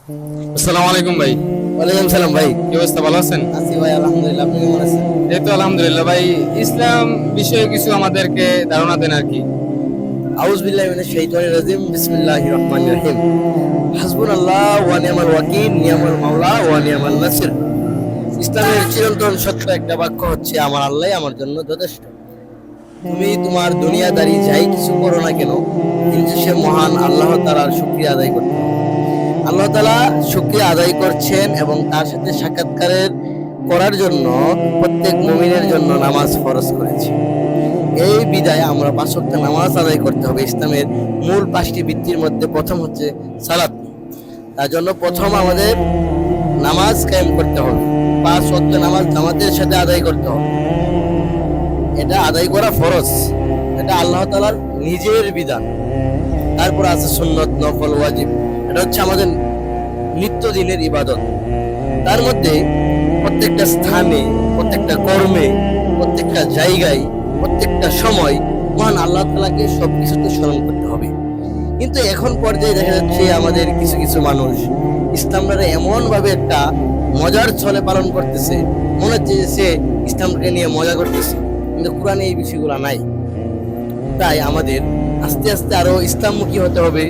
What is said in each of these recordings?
আসসালামু আলাইকুম ভাই। ওয়ালাইকুম সালাম ভাই। কি অবস্থা, ভালো আছেন? আছি ভাই, আলহামদুলিল্লাহ। আপনি কেমন আছেন? এই তো আলহামদুলিল্লাহ ভাই। ইসলাম বিষয়ে কিছু আমাদেরকে ধারণা দেন আর কি। আউযু বিল্লাহি মিনাশ শাইতানির রাজিম। বিসমিল্লাহির রহমানির রহিম। হাসবুনাল্লাহ ওয়া নি'মাল ওয়াকিল, নি'মাল মাওলা ওয়া নি'মাল নাসির। ইসলামের চিরন্তন সত্য একটা বাক্য হচ্ছে, আমার আল্লাহই আমার জন্য যথেষ্ট। তুমি তোমার দুনিয়াদারি যাই কিছু করো না কেন, কিন্তু সে মহান আল্লাহ তাআলার শুকরিয়া আদায় করতে হবে। আল্লাহ তাআলা শুকরিয়া আদায় করছেন এবং তার সাথে সাক্ষাৎকারের করার জন্য প্রত্যেক মুমিনের জন্য নামাজ ফরজ করেছে। এই বিদায় আমরা ৫ ওয়াক্ত নামাজ আদায় করতে হবে। ইসলামের মূল ৫টি ভিত্তির মধ্যে প্রথম হচ্ছে সালাত। তার জন্য প্রথম আমাদের নামাজ কায়েম করতে হবে। ৫ ওয়াক্ত নামাজ জামাতের সাথে আদায় করতে হবে। এটা আদায় করা ফরজ, এটা আল্লাহ তাআলার নিজের বিধান। তারপর আছে সুন্নত, নফল, ওয়াজিব। এটা হচ্ছে আমাদের নিত্যদিনের ইবাদত। তার মধ্যে প্রত্যেকটা স্থানে, প্রত্যেকটা কর্মে, প্রত্যেকটা জায়গায়, প্রত্যেকটা সময় মহান আল্লাহ তাআলাকে সবকিছুতে স্মরণ করতে হবে। কিন্তু এখন পর্যায়ে দেখা যাচ্ছে আমাদের কিছু কিছু মানুষ ইসলামটারে এমন ভাবে একটা মজার ছলে পালন করতেছে, মনে হচ্ছে যে সে ইসলামকে নিয়ে মজা করতেছে, কিন্তু কোরআনে এই বিষয়গুলো নাই। তাই আমাদের আস্তে আস্তে আরো ইসলামমুখী হতে হবে,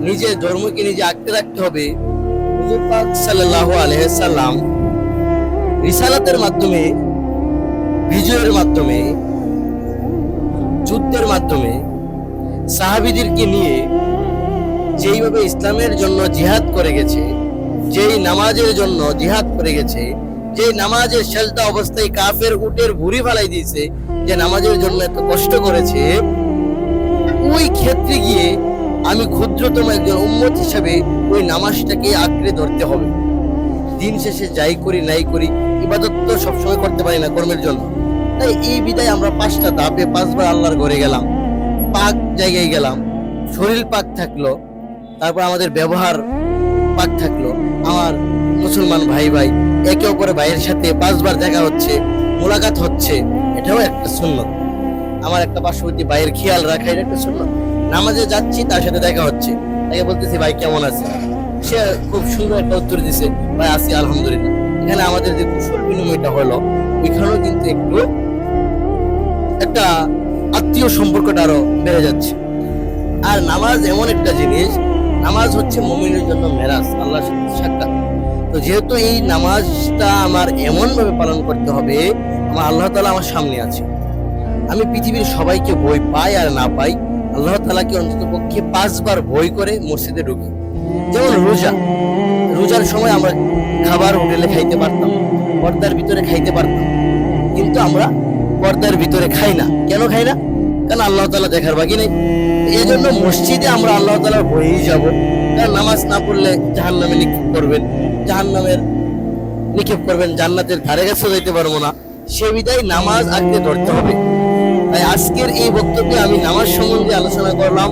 নিজের ধর্মকে নিজে আঁকড়ে রাখতে হবে। হুজুর পাক সাল্লাল্লাহু আলাইহি সাল্লাম রিসালাতের মাধ্যমে, বিজয়ের মাধ্যমে, যুদ্ধের মাধ্যমে সাহাবীদেরকে নিয়ে যেইভাবে ইসলামের জন্য জিহাদ করে গেছে, যেই নামাজের জন্য জিহাদ করে গেছে, যেই নামাজের সেজদা অবস্থায় কাফের উটের ভুঁড়ি ফালাই দিয়েছে, যে নামাজের জন্য এত কষ্ট করেছে, ওই ক্ষেত্রে গিয়ে আমি ক্ষুদ্রতম একজন উম্মত হিসাবে ওই নামাজটাকে আঁকড়ে ধরতে হবে। দিন শেষে যাই করি নাই করি, ইবাদত তো সবসময় করতে পারি না কর্মের জন্য। তাই এই বিদায় আমরা ৫টা ধাপে ৫বার আল্লাহর ঘরে গেলাম, পাক জায়গায় গেলাম, শরীর পাক থাকলো, তারপর আমাদের ব্যবহার পাক থাকলো। আমার মুসলমান ভাই ভাই একে অপরের ভাইয়ের সাথে ৫বার দেখা হচ্ছে, মোলাকাত হচ্ছে, এটাও একটা সুন্নত। আমার একটা পার্শ্ববর্তী ভাইয়ের খেয়াল রাখা, এটা একটা সুন্নত। নামাজে যাচ্ছি, তার সাথে দেখা হচ্ছে, তাকে বলতেছি ভাই কেমন আছে, সে খুব সুন্দর একটা উত্তর দিছে, ভাই আছি আলহামদুলিল্লাহ। এখানে আমাদের যে কুশল বিনিময়টা হলো, ওইখানেও কিন্তু একটু একটা আত্মীয় সম্পর্কটা আরো বেড়ে যাচ্ছে। আর নামাজ এমন একটা জিনিস, নামাজ হচ্ছে মুমিনের জন্য মেরাজ, আল্লাহর সাথে সাক্ষাৎ। তো যেহেতু এই নামাজটা আমার এমন ভাবে পালন করতে হবে, আমার আল্লাহ তাআলা আমার সামনে আছে। আমি পৃথিবীর সবাইকে ভয় পাই আর না পাই, আল্লাহ তাআলাকে অন্তত পক্ষে ৫বার ভয় করে মসজিদে ঢুকি। যেমন রোজার সময় আমরা খাবার হোটেলে খাইতে পারতাম, পর্দার ভিতরে খাইতে পারতাম, কিন্তু আমরা পর্দার ভিতরে খাই না। কেন খাই না? কারণ আল্লাহ তাআলা দেখার বাকি নেই। এই জন্য মসজিদে আমরা আল্লাহ তাআলার ভয়েই যাব। কারণ নামাজ না পড়লে জাহান্নামে নিক্ষেপ করবেন, জাহান্নামের নিক্ষেপ করবেন, জান্নাতের ধারে কাছে যেতে পারবো না। সে বিধায় নামাজ আঁকড়ে ধরতে হবে। তাই আজকের এই বক্তব্যে আমি নামাজ সম্বন্ধে আলোচনা করলাম।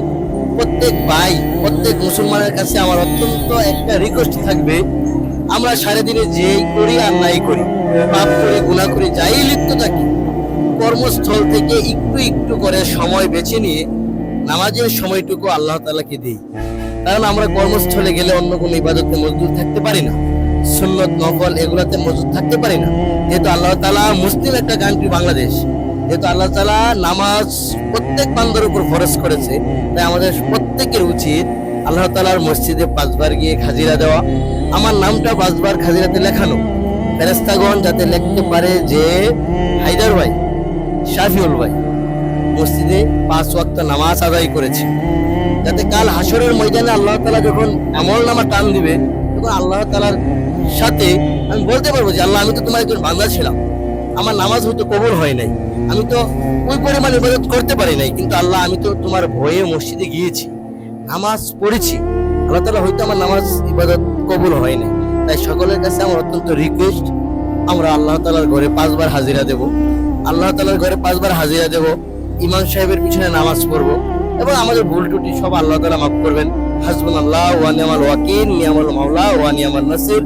প্রত্যেক ভাই, প্রত্যেক মুসলমানের কাছে আমার অত্যন্ত একটা রিকোয়েস্ট থাকবে, আমরা সারাদিনে যেই করি আর নাই করি, পাপ করি, গুনাহ করি, যাই লিপ্ত থাকি, কর্মস্থল থেকে একটু একটু করে সময় বেছে নিয়ে নামাজের সময়টুকু আল্লাহ তাআলাকে দিই। কারণ আমরা কর্মস্থলে গেলে অন্য কোনো ইবাদতে মজদুর থাকতে পারি না, সুন্নত নফল এগুলাতে মজদুর থাকতে পারি না। যেহেতু আল্লাহ তাআলা মুসলিম একটা কান্ট্রি বাংলাদেশ, যেহেতু আল্লাহ তাআলা নামাজ প্রত্যেক বান্দার উপর ফরজ করেছে, তাই আমাদের প্রত্যেকের উচিত আল্লাহ তাআলার মসজিদে ৫বার গিয়ে খাজিরা দেওয়া, আমার নামটা ৫বার খাজিরাতে লেখানো, ফেরেশতাগণ যাতে লিখতে পারে যে হায়দার ভাই, শাফিউল ভাই মসজিদে ৫ ওয়াক্ত নামাজ আদায় করেছে, যাতে কাল হাসরের ময়দানে আল্লাহ তাআলা যখন আমলনামা টান দিবে, তখন আল্লাহ তাআলার সাথে আমি বলতে পারবো যে আল্লাহ, আমি তো তোমার একজন বান্দা ছিলাম, আমার নামাজ হয়তো কবুল হয় নাই, আমি তো ওই পরিমাণ ইবাদত করতে পারি নাই, কিন্তু আল্লাহ আমি তো তোমার ভয়ে মসজিদে গিয়েছি, নামাজ পড়েছি, আল্লাহ তাআলা হয়তো আমার নামাজ ইবাদত কবুল হয় নাই। তাই সকলের কাছে আমার অত্যন্ত রিকোয়েস্ট, আমরা আল্লাহ তাআলার ঘরে ৫বার হাজিরা দেব, আল্লাহ তাআলার ঘরে ৫বার হাজিরা দেব, ইমাম সাহেবের পিছনে নামাজ পড়বো, এবং আমাদের ভুল ত্রুটি সব আল্লাহ তাআলা মাফ করবেন। হাসবুনাল্লাহ ওয়া নি'মাল ওয়াকিল, নি'মাল মাওলা ওয়া নি'মান নাসির।